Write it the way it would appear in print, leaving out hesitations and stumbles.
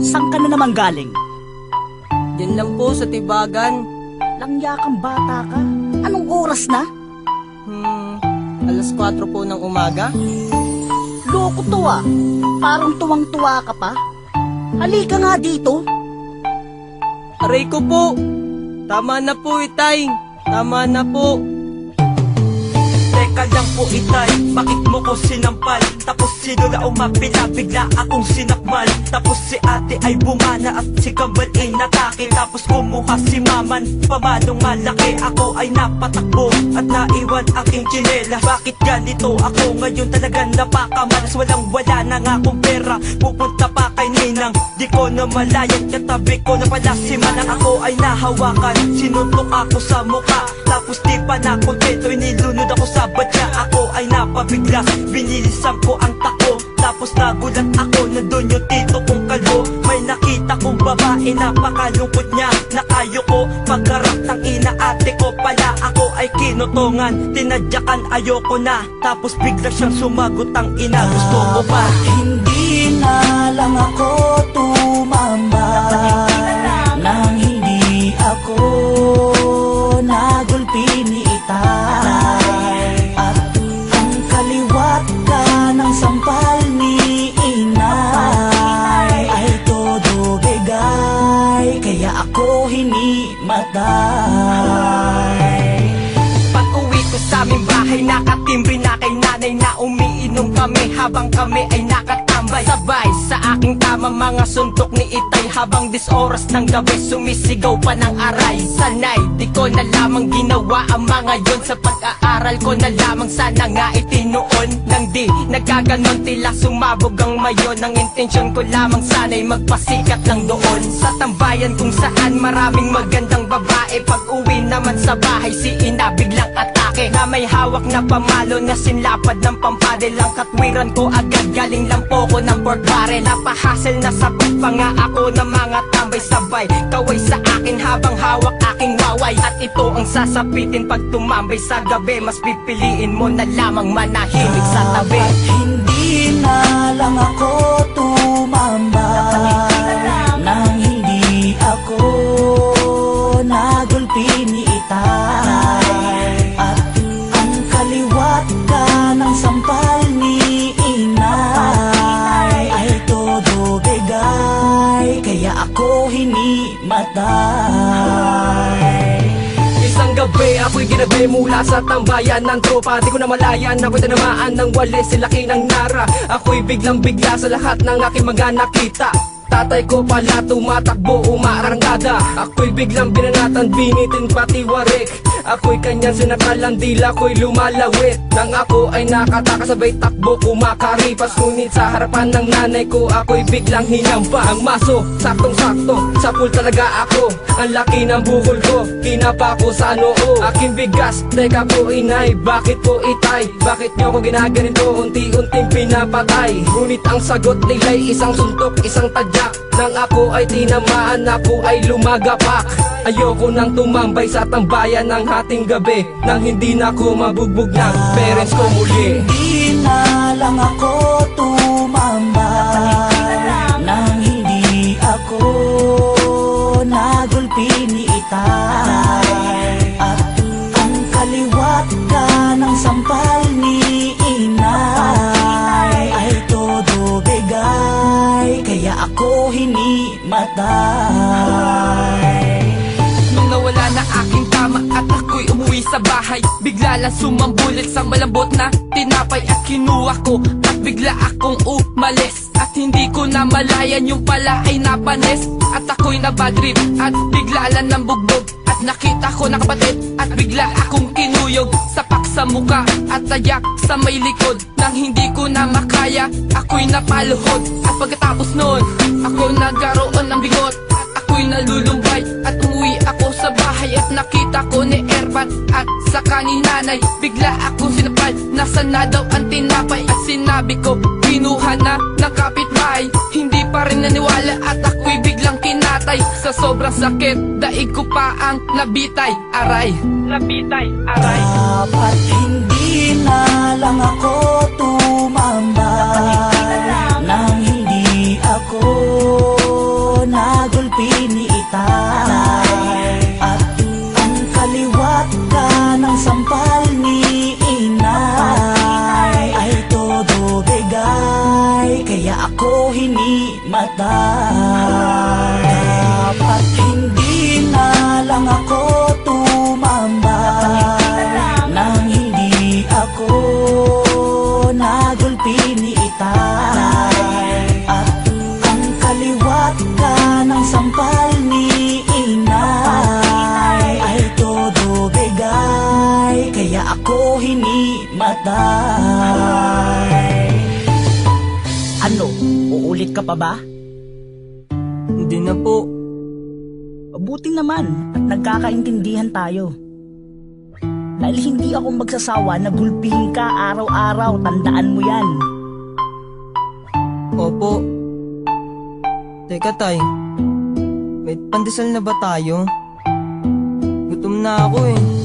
Saan ka na naman galing? Diyan lang po sa Tibagan. Langya kang bata ka. Anong oras na? Alas 4 po ng umaga. Loko to ah. Parang tuwang-tuwa ka pa. Halika nga dito. Aray ko po. Tama na po, Itay. Tama na po. Teka lang po, Itay, bakit mo ko sinampal? Tapos sino na umapila, bigla akong sinakmal. Tapos si ate ay bumana at si Kambal ay natake. Tapos kumuha si Maman, pamanong malaki. Ako ay napatakbo at naiwan aking tsinela. Bakit ganito ako ngayon, talagang napakamalas? Walang wala na nga akong pera, pupunta pa kay Ninang. Di ko na malayan, katabi ko na pala si Manang. Ako ay nahawakan, sinuntok ako sa mukha. Tapos di pa na kontento, inilunod ako sa batya. Ako ay napabigla, binilisan ko ang tako. Tapos nagulat ako, nandun yung tito kong kalbo. May nakita kong babae, napakalungkot niya. Nakayoko, pagkarap ng ina ate ko pala. Ako ay kinutungan, tinadyakan ayoko na. Tapos bigla siyang sumagot ang ina, gusto ko pa. Hindi na lang ako tumambay nang hindi ako nagulpi ni Itay. At ang kaliwat ka ng sampal ni Inay ay todo bigay, kaya ako hinimatay. Pag-uwi ko sa aming bahay, nakatimbre na kay nanay na umiinom kami habang kami ay nakatambay. Sabay sa aking tama mga suntok ni Itay, habang 10 oras ng gabi sumisigaw pa ng aray. Sanay, di ko na lamang ginawa ang mga yon. Sa pag-aaral ko na lamang sana nga itinuon. Nang di nagkaganon, tila sumabog ang mayon. Ang intensyon ko lamang sana'y magpasikat lang doon sa tambayan kung saan maraming magandang babae. Pag uwi naman sa bahay, si ina biglang atake na may hawak na pamalo na sinlapad ng pampadel. Ang katwiran ko agad, galing lang po ko ng pork barrel. Napahasel na sapit pa nga ako ng mga tambay. Sabay kaway sa akin habang hawak aking waway. At ito ang sasapitin pag tumambay sa gabi. Mas pipiliin mo na lamang manahimik sa tabi. Hindi na lang ako tumambay nang hindi ako nagulpi ni Itay. At ang kaliwat ka ng sampal ni Inay ay todo bigay, kaya ako hinimatay. Isang gabi ako'y ginabi mula sa tambayan ng tropa. Di ko na malayan, ako'y tinamaan ng walis, silaki ng nara. Ako'y biglang bigla sa lahat ng aking mga nakita. Tatay ko pala tumatakbo, umaarangkada. Ako'y biglang binanatan, binitin pati warik. Ako'y kanyang sinakalang dila ko'y lumalawit. Nang ako ay nakakasabay takbo, kumakaripas. Ngunit sa harapan ng nanay ko, ako'y biglang hinampa. Ang maso, saktong-sakto, sa pool talaga ako. Ang laki ng bukol ko, kinapa ko sa noo. Aking bigas, teka po inay, bakit po Itay? Bakit nyo ko ginaganito, unti-unting pinapatay? Ngunit ang sagot nila'y isang suntok, isang tadyak. Nang ako ay tinamaan, ako ay lumagapak. Ayoko nang tumambay sa tambayan ng hating gabi, nang hindi na ako mabugbog ng parents ko muli. Hindi na lang ako tumambay nang hindi ako nagulpi ni Itay. At ang kaliwat ka ng sampal ni Inay ay todo bigay, kaya ako hinimatay. Nung nawala na aking tama at ako'y umuwi sa bahay, bigla lang sumambulit sa malambot na tinapay at kinuha ko. At bigla akong umalis at hindi ko na malayan yung pala ay napanis. At ako'y nabadrip at bigla lang ng bugbog. At nakita ko na kapatid at bigla akong kinuyog. Sapak sa muka at tayak sa may likod. Nang hindi ko na makaya, ako'y napaluhod. At pagkatapos nun, ako nagkaroon ng bigot. Ako'y nalulumbay at umuwi ako sa bahay. At nakita ko ni Erban at saka ni nanay. Bigla akong sinapal, nasa na daw ang tinapay. At sinabi ko, kinuha na ng kapitbahay. Hindi pa rin naniwala at ako'y biglang kinatay. Sa sobrang sakit, daig ko pa ang nabitay. Aray, nabitay, aray. Dapat hindi na lang ako tumambay nang hindi ako matay. Dapat hindi na lang ako tumambay nang hindi ako nagulpi ni Itay. At ang kaliwat ka ng sampal ni Inay ay todo bigay, kaya ako hinimatay. Ano, uulit ka pa ba? Hindi na po. Mabuti naman at nagkakaintindihan tayo. Dahil hindi ako magsasawa na gulpihin ka araw-araw, tandaan mo yan. Opo. Teka, Tay. May pandesal na ba tayo? Gutom na ako eh.